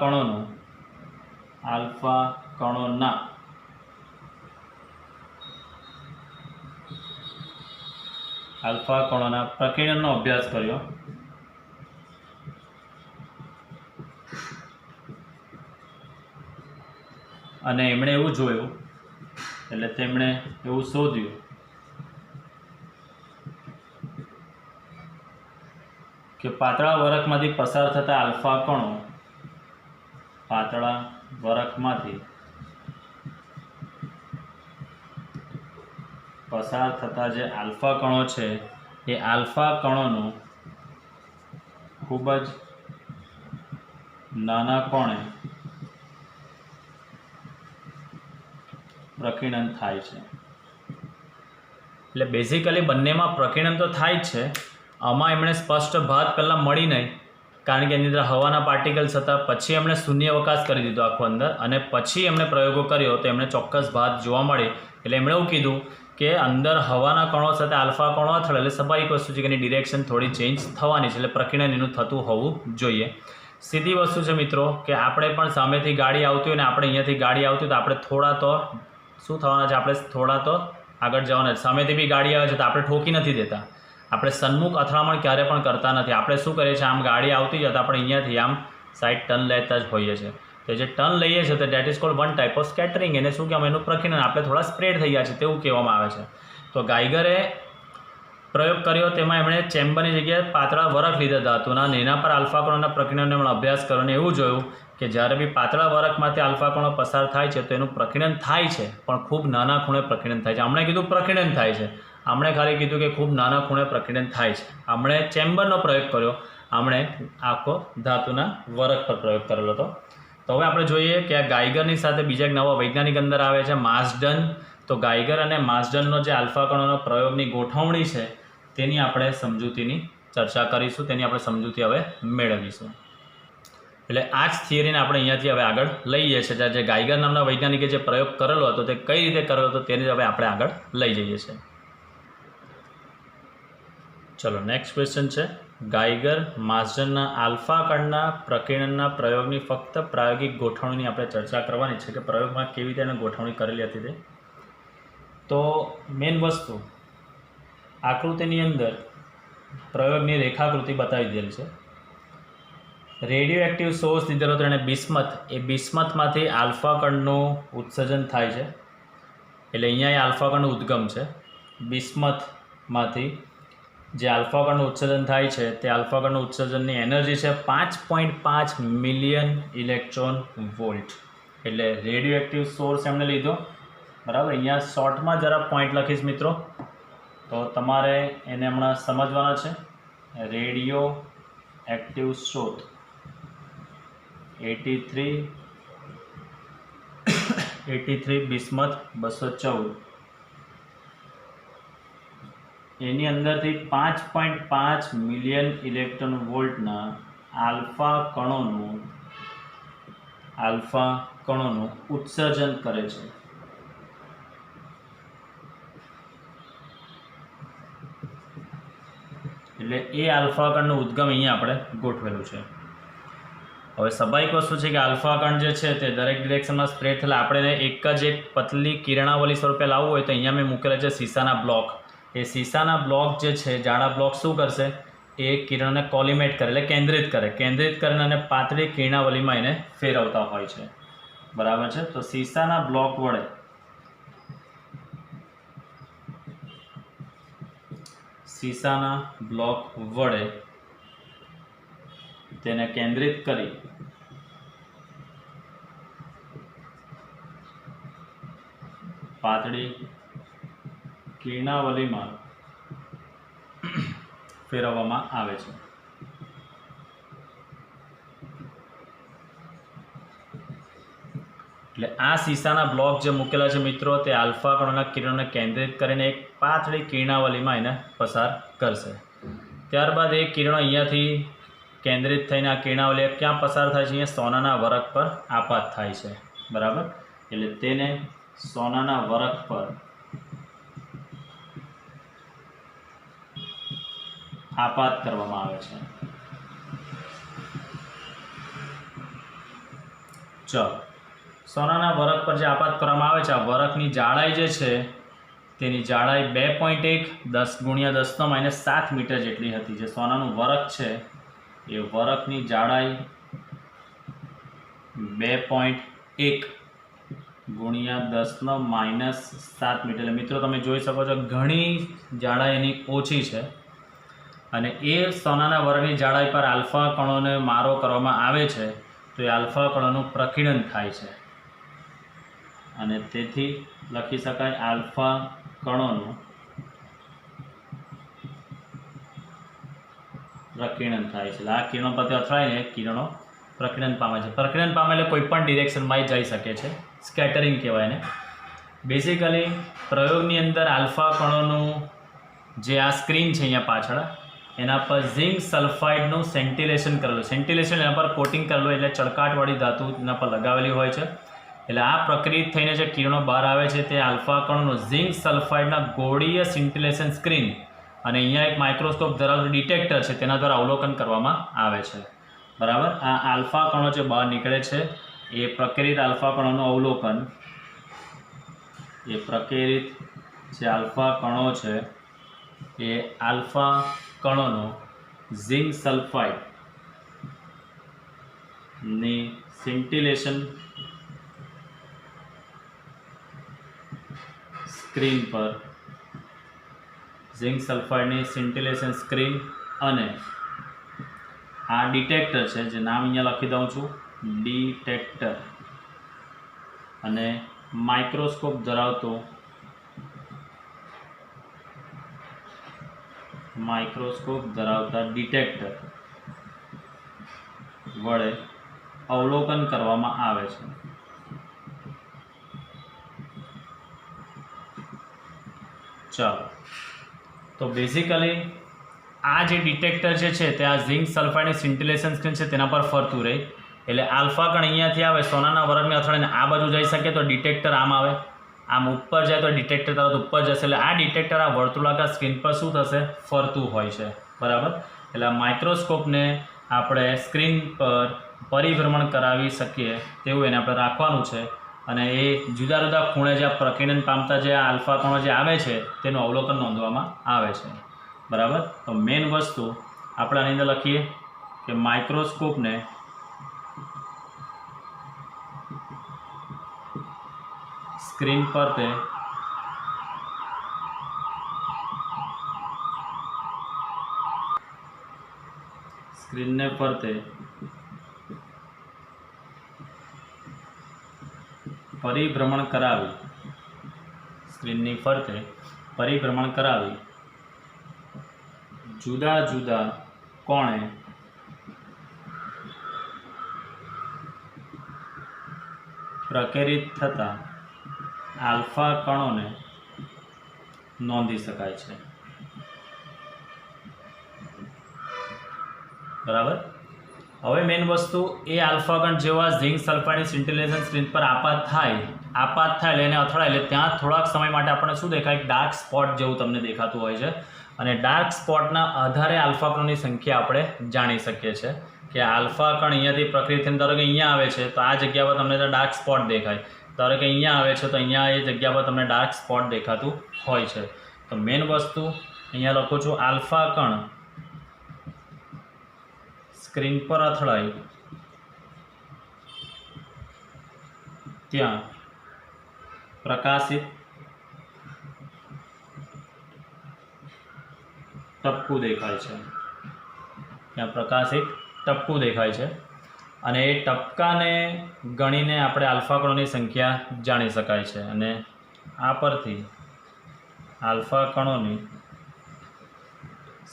કણોના પ્રકીર્ણનનો અભ્યાસ કર્યો. અને એમણે એવું જોયું, એટલે તેમણે એવું શોધ્યું કે પાતળા વરખમાંથી પસાર થતા આલ્ફા કણો, પાતળા વરખમાંથી પસાર થતા જે આલ્ફા કણો છે એ આલ્ફા કણોનું ખૂબ જ નાના કોણે પ્રકીર્ણન થાય છે. એટલે બેઝિકલી બંનેમાં પ્રકીર્ણન તો થાય જ છે. આમાં એમણે સ્પષ્ટ ભાત પહેલાં મળી નહીં, કારણ કે એની અંદર હવાના પાર્ટિકલ્સ હતા. પછી એમણે શૂન્યાવકાશ કરી દીધો આખો અંદર, અને પછી એમણે પ્રયોગો કર્યો તો એમણે ચોક્કસ ભાત જોવા મળી. એટલે એમણે એવું કીધું કે અંદર હવાના કણો સાથે આલ્ફા કણો અથડે એટલે સ્વાભાવિક વસ્તુ છે કે એની ડિરેક્શન થોડી ચેન્જ થવાની છે, એટલે પ્રકીર્ણન એનું થતું હોવું જોઈએ. સીધી વસ્તુ છે મિત્રો કે આપણે પણ સામેથી ગાડી આવતી હોય ને આપણે અહીંયાથી ગાડી આવતી હોય તો આપણે થોડા તો શું થવાના છે, આપણે થોડા તો આગળ જવાના છે. સામેથી બી ગાડી આવે છે તો આપણે ઠોકી નથી દેતા, આપણે સન્મુખ અથડામણ ક્યારે પણ કરતા નથી. આપણે શું કરીએ છીએ, આમ ગાડી આવતી જતા આપણે અહીંયાથી આમ સાઈડ ટર્ન લેતા જ હોઈએ છીએ. તો જે ટર્ન લઈએ છીએ તો that is called one type of scattering. એને શું કહેવાય, એનું પ્રકીર્ણન. આપણે થોડા સ્પ્રેડ થઈ ગયા છે તેવું કહેવામાં આવે છે. તો ગાઇગરે પ્રયોગ કર્યો, તેમાં એમણે ચેમ્બરની જગ્યાએ પાતળા વરખ લીધા ધાતુના, અને એના પર આલ્ફા કણોના પ્રકીર્ણનનો એમણે અભ્યાસ કર્યો, અને એવું જોયું કે જ્યારે બી પાતળા વરખમાંથી આલ્ફા કણો પસાર થાય છે તો એનું પ્રકીર્ણન થાય છે, પણ ખૂબ નાના ખૂણે પ્રકીર્ણન થાય છે. આમણે કીધું પ્રકીર્ણન થાય છે, આમણે ખાલી કીધું કે ખૂબ નાના ખૂણે પ્રકીર્ણન થાય છે. આમણે ચેમ્બરનો પ્રયોગ કર્યો, આમણે આખો ધાતુના વરખ પર પ્રયોગ કરેલો હતો. તો હવે આપણે જોઈએ કે આ ગાઇગરની સાથે બીજા એક નવા વૈજ્ઞાનિક અંદર આવે છે, માર્સડન. તો ગાઈગર અને માર્સડનનો જે આલ્ફા કણોનો પ્રયોગની ગોઠવણી છે તેની આપણે સમજૂતીની ચર્ચા કરીશું, તેની આપણે સમજૂતી હવે મેળવીશું. એટલે આ જ થિયરીને આપણે અહીંયાથી હવે આગળ લઈએ છીએ. જે ગાઈગર નામના વૈજ્ઞાનિકે જે પ્રયોગ કરેલો હતો તે કઈ રીતે કરેલો હતો તેની હવે આપણે આગળ લઈ જઈએ છીએ. ચલો નેક્સ્ટ ક્વેશ્ચન છે, ગાઈગર માર્સડનના આલ્ફા કણના પ્રકીર્ણનના પ્રયોગની ફક્ત પ્રાયોગિક ગોઠવણીની આપણે ચર્ચા કરવાની છે કે પ્રયોગમાં કેવી રીતે એને ગોઠવણી કરેલી હતી તે. તો મેઇન વસ્તુ આકૃતિની અંદર પ્રયોગની રેખાકૃતિ બતાવી દીધેલી છે. રેડિયો એક્ટિવ સોર્સ લીધેલો હતો એને બિસ્મથ, એ બિસ્મથમાંથી આલ્ફા કણનું ઉત્સર્જન થાય છે. એટલે અહીંયા એ આલ્ફા કણનું ઉદ્ગમ છે. બિસ્મથમાંથી જે આલ્ફા કણનું ઉત્સર્જન થાય છે તે આલ્ફા કણનું ઉત્સર્જનની એનર્જી છે 5.5 મિલિયન ઇલેક્ટ્રોન વોલ્ટ. એટલે રેડિયો એક્ટિવ સોર્સ એમણે લીધો, બરાબર. અહીંયા શોર્ટમાં જરા પોઈન્ટ લખીશ મિત્રો, તો તમારે એને હમણાં સમજવાના છે. રેડિયો એક્ટિવ સ્ત્રોત 83 બિસ્મથ 214, એની અંદરથી 5.5 મિલિયન ઇલેક્ટ્રોન વોલ્ટના આલ્ફા કણોનું ઉત્સર્જન કરે છે. એટલે એ આલ્ફા કણનું ઉદ્ગમ અહીંયા આપણે ગોઠવેલું છે. હવે સ્વાભાવિક વસ્તુ છે કે આલ્ફા કણ જે છે તે દરેક ડિરેક્શનમાં સ્પ્રેડ થયેલા આપણે એક જ એક પતલી કિરણાવલી સ્વરૂપે લાવવું હોય તો અહીંયા મેં મૂકેલા છે સીસાના બ્લોક. એ સીસાના બ્લોક જે છે, જાડા બ્લોક શું કરશે, એ કિરણને કોલિમેટ કરે એટલે કેન્દ્રિત કરીને અને પાતળી કિરણાવલીમાં એને ફેરવતા હોય છે, બરાબર છે. તો સીસાના બ્લોક વડે તેને કેન્દ્રિત કરી પાતળી કિરણાવલીમાં ફેરવવામાં આવે છે. એટલે આ સીસાના બ્લોક જે મૂકેલા છે મિત્રો, તે આલ્ફા કણોના કિરણોને કેન્દ્રિત કરીને એક પાતળી કિરણાવલીમાં એને પસાર કરશે. ત્યારબાદ એ કિરણો અહીંયાથી કેન્દ્રિત થઈને આ કિરણાવલી ક્યાં પસાર થાય છે, અહીંયા સોનાના વરખ પર આપાત થાય છે, બરાબર. એટલે તેને સોનાના વરખ પર આપાત કરવામાં આવે છે. ચલો, સોનાના વરખ પર જે આપાત કરવામાં આવે છે, આ વરખની જાડાઈ જે છે તેની જાડાઈ 2.1 10 × 10⁻7 મીટર જેટલી હતી. જે સોનાનું વરખ છે એ વરખની જાડાઈ 2.1 × 10⁻7 મીટર. મિત્રો તમે જોઈ શકો છો ઘણી જાડાઈ એની ઓછી છે. અને એ સોનાના વરખની જાડાઈ પર આલ્ફા કણોને મારો કરવામાં આવે છે તો એ આલ્ફા કણોનું પ્રકીર્ણન થાય છે. અને તેથી લખી શકાય આલ્ફા કણોનું પ્રકીર્ણન થાય છે. આ કિરણો પરથી અથડાઈને કિરણો પ્રકીર્ણન પામે છે. પ્રકીર્ણન પામે એટલે કોઈ પણ ડિરેક્શનમાં જઈ શકે છે, સ્કેટરિંગ કહેવાય ને. બેઝિકલી પ્રયોગની અંદર આલ્ફા કણોનું જે આ સ્ક્રીન છે અહીંયા પાછળ, એના પર ઝિંક સલ્ફાઇડનું સેન્ટિલેશન કરેલું. સેન્ટિલેશન એના પર કોટિંગ કરેલું એટલે ચળકાટવાળી ધાતુ એના પર લગાવેલી હોય છે. એટલે આ પ્રક્રિયા થઈને જે કિરણો બહાર આવે છે તે આલ્ફા કણોનું ઝિંક સલ્ફાઇડના ગોળીય સિન્ટિલેશન સ્ક્રીન અને અહીંયા એક માઇક્રોસ્કોપ ધરાવતું ડિટેક્ટર છે તેના દ્વારા અવલોકન કરવામાં આવે છે, બરાબર. આ આલ્ફા કણો જે બહાર નીકળે છે એ પ્રકેરિત આલ્ફા કણોનું અવલોકન, એ પ્રકેરિત જે આલ્ફા કણો છે એ આલ્ફા કણોનો ઝિંક સલ્ફાઇડની સિન્ટિલેશન સ્ક્રીન પર, ઝિંક સલ્ફાઇડની સિન્ટિલેશન સ્ક્રીન અને આ ડિટેક્ટર છે, જે નામ અહીંયા લખી દઉં છું, ડિટેક્ટર, અને માઇક્રોસ્કોપ ધરાવતો ડિટેક્ટર વડે અવલોકન કરવામાં આવે છે. ચાલો, તો બેઝિકલી આ જે ડિટેક્ટર જે છે તે આ ઝિંક સલ્ફાઇડની સિન્ટિલેશન સ્ક્રીન છે તેના પર ફરતું રહે, એટલે આલ્ફા કણ અહીંયાથી આવે સોનાના વરખને અથડાઈને આ બાજુ જઈ શકે તો ડિટેક્ટર આમ આવે, આમ ઉપર જાય તો ડિટેક્ટર તરત ઉપર જશે, એટલે આ ડિટેક્ટર આ વર્તુળાકાર સ્ક્રીન પર શું થશે, ફરતું હોય છે, બરાબર. એટલે આ માઇક્રોસ્કોપને આપણે સ્ક્રીન પર પરિભ્રમણ કરાવી શકીએ તેવું એને આપણે રાખવાનું છે, અને એ જુદા જુદા ખૂણે જે પ્રકીર્ણન પામતા જે આલ્ફા કણો જે આવે છે તેનું અવલોકન નોંધવામાં આવે છે, બરાબર. તો મેઇન વસ્તુ આપણે આની અંદર લખીએ કે માઇક્રોસ્કોપને સ્ક્રીન પર તે સ્ક્રીનને ફરતે પરિભ્રમણ કરાવી, સ્ક્રીનની ફરતે પરિભ્રમણ કરાવી જુદા જુદા કોણે પ્રકેરિત થતા આલ્ફા કણોને નોંધી શકાય છે, બરાબર. હવે મેઇન વસ્તુ એ આલ્ફા કણ જેવા ઝિંક સલ્ફાઇડની સિન્ટિલેશન સ્ક્રીન પર આપાત થાય એટલે એને અથડાય એટલે ત્યાં થોડાક સમય માટે આપણને શું દેખાય, ડાર્ક સ્પોટ જેવું તમને દેખાતું હોય છે, અને ડાર્ક સ્પોટના આધારે આલ્ફા કણોની સંખ્યા આપણે જાણી શકીએ છીએ કે આલ્ફા કણ અહીંયાથી પ્રક્રિયા થઈને ધારો કે અહીંયા આવે છે તો આ જગ્યા પર તમને ડાર્ક સ્પોટ દેખાય, ધારો કે અહીંયા આવે છે તો અહીંયા એ જગ્યા પર તમને ડાર્ક સ્પોટ દેખાતું હોય છે. તો મેઇન વસ્તુ અહીંયા લખું છું, આલ્ફા કણ સ્ક્રીન પર અથડાય ત્યાં પ્રકાશિત ટપકું દેખાય છે, ત્યાં પ્રકાશિત ટપકું દેખાય છે, અને એ ટપકાને ગણીને આપણે આલ્ફા કણોની સંખ્યા જાણી શકાય છે, અને આ પરથી આલ્ફા કણોની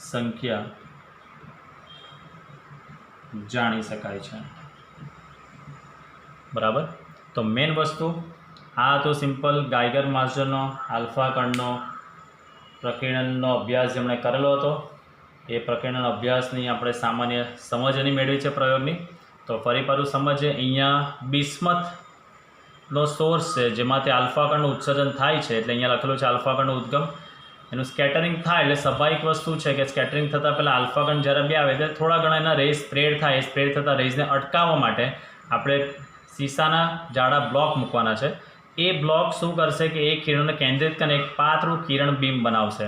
સંખ્યા જાણી શકાય છે, બરાબર. તો મેઇન વસ્તુ આ તો સિમ્પલ ગાઈગર માસ્ટરનો આલ્ફા કણનો પ્રકીર્ણનનો અભ્યાસ જેમણે કરેલો હતો એ પ્રકીર્ણન અભ્યાસની આપણે સામાન્ય સમજની મેળવી છે પ્રયોગની. તો ફરી પાછું સમજીએ, અહીંયા બિસ્મથનો સોર્સ છે જેમાંથી આલ્ફા કણનું ઉત્સર્જન થાય છે, એટલે અહીંયા લખેલું છે આલ્ફા કણનું ઉદ્ગમ, એનું સ્કેટરિંગ થાય એટલે સ્વાભાવિક વસ્તુ છે કે સ્કેટરિંગ થતાં પહેલાં આલ્ફા કણ જ્યારે બી આવે ત્યારે થોડા ઘણા એના રેઝ સ્પ્રેડ થાય, એ સ્પ્રેડ થતાં રેઝને અટકાવવા માટે આપણે શીશાના જાડા બ્લોક મૂકવાના છે. એ બ્લોક શું કરશે કે એ કિરણને કેન્દ્રિત કરીને એક પાતળું કિરણ બીમ બનાવશે.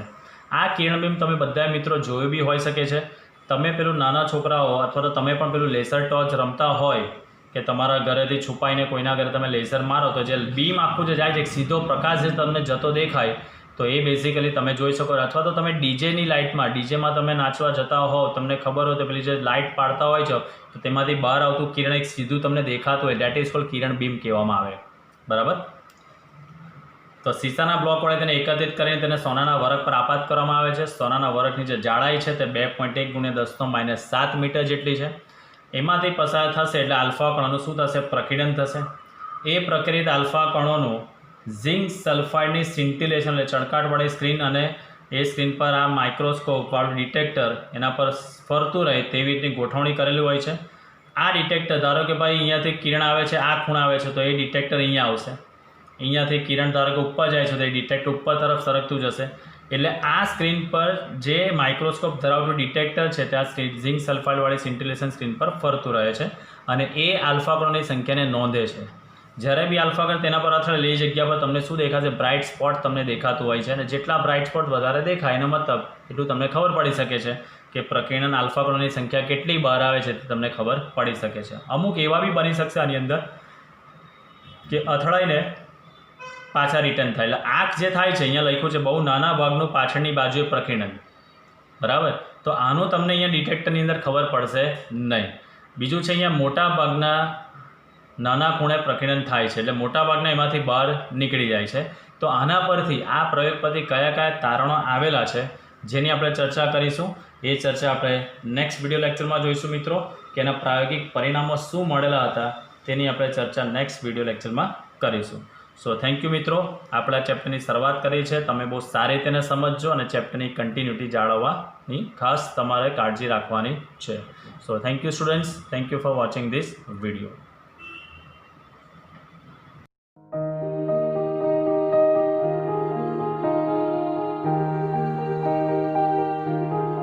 આ કિરણ બીમ તમે બધા મિત્રો જોયું બી હોઈ શકે છે, તમે પેલું નાના છોકરાઓ અથવા તો તમે પણ પેલું લેસર ટોર્ચ રમતા હોય કે તમારા ઘરેથી છુપાઈને કોઈના ઘરે તમે લેસર મારો તો જે બીમ આખું જે જાય છે સીધો પ્રકાશ જે તમને જતો દેખાય, તો એ બેઝિકલી તમે જોઈ શકો. અથવા તો તમે ડીજેની લાઇટમાં, ડીજેમાં તમે નાચવા જતા હોવ, તમને ખબર હોય તો પેલી જે લાઇટ પાડતા હોય છે તો તેમાંથી બહાર આવતું કિરણ એક સીધું તમને દેખાતું હોય, that is called Kiran beam કહેવામાં આવે, બરાબર. તો શીશાના બ્લોક વડે તેને એકત્રિત કરીને તેને સોનાના વરખ પર આપાત કરવામાં આવે છે. સોનાના વરખની જે જાડાઈ છે તે 2.1 × 10⁻⁷ મીટર જેટલી છે. એમાંથી પસાર થશે એટલે આલ્ફા કણોનું શું થશે, પ્રકીર્ણન થશે. એ પ્રક્રિયા આલ્ફા કણોનું ઝિંક સલ્ફાઇડની સિન્ટિલેશન એટલે ચળકાટવાળી સ્ક્રીન, અને એ સ્ક્રીન પર આ માઇક્રોસ્કોપવાળું ડિટેક્ટર એના પર ફરતું રહે તેવી રીતની ગોઠવણી કરેલી હોય છે. આ ડિટેક્ટર ધારો કે ભાઈ અહીંયાથી કિરણ આવે છે, આ ખૂણ આવે છે તો એ ડિટેક્ટર અહીંયા આવશે, અહીંયાથી કિરણ ધારો કે ઉપર જાય છે તો એ ડિટેક્ટર ઉપર તરફ સરકતું જશે. એટલે આ સ્ક્રીન પર જે માઇક્રોસ્કોપ ધરાવતું ડિટેક્ટર છે ત્યાં ઝિંક સલ્ફાઇડવાળી સિન્ટિલેશન સ્ક્રીન પર ફરતું રહે છે, અને એ આલ્ફા કણોની સંખ્યાને નોંધે છે. જ્યારે બી આલ્ફા કણ તેના પર અથડે એ જગ્યા પર તમને શું દેખાશે, બ્રાઇટ સ્પોટ તમને દેખાતું હોય છે, અને જેટલા બ્રાઇટ સ્પોટ વધારે દેખાય એનો મતલબ એટલું તમને ખબર પડી શકે છે કે પ્રકીર્ણન આલ્ફા કણોની સંખ્યા કેટલી બહાર આવે છે તે તમને ખબર પડી શકે છે. અમુક એવા બી બની શકશે આની અંદર કે અથડાઈને પાછા રિટર્ન થાય, એટલે આંખ જે થાય છે અહીંયા લખ્યું છે બહુ નાના ભાગનું પાછળની બાજુએ પ્રકીર્ણન, બરાબર. તો આનું તમને અહીંયા ડિટેક્ટરની અંદર ખબર પડશે નહીં. બીજું છે અહીંયા મોટા ભાગના નાના ખૂણે પ્રકીર્ણન થાય છે, એટલે મોટા ભાગના એમાંથી બહાર નીકળી જાય છે. તો આના પરથી આ પ્રયોગ પરથી કયા કયા તારણો આવેલા છે જેની આપણે ચર્ચા કરીશું. એ ચર્ચા આપણે નેક્સ્ટ વિડીયો લેક્ચરમાં જોઈશું મિત્રો, કે એના પ્રાયોગિક પરિણામો શું મળેલા હતા તેની આપણે ચર્ચા નેક્સ્ટ વિડીયો લેક્ચરમાં કરીશું. સો થેન્ક યુ મિત્રો, આપણે આ ચેપ્ટરની શરૂઆત કરી છે. તમે બહુ સારી રીતે એને સમજજો અને ચેપ્ટરની કન્ટિન્યુટી જાળવવાની ખાસ તમારે કાળજી રાખવાની છે. So thank you students, thank you for watching this video.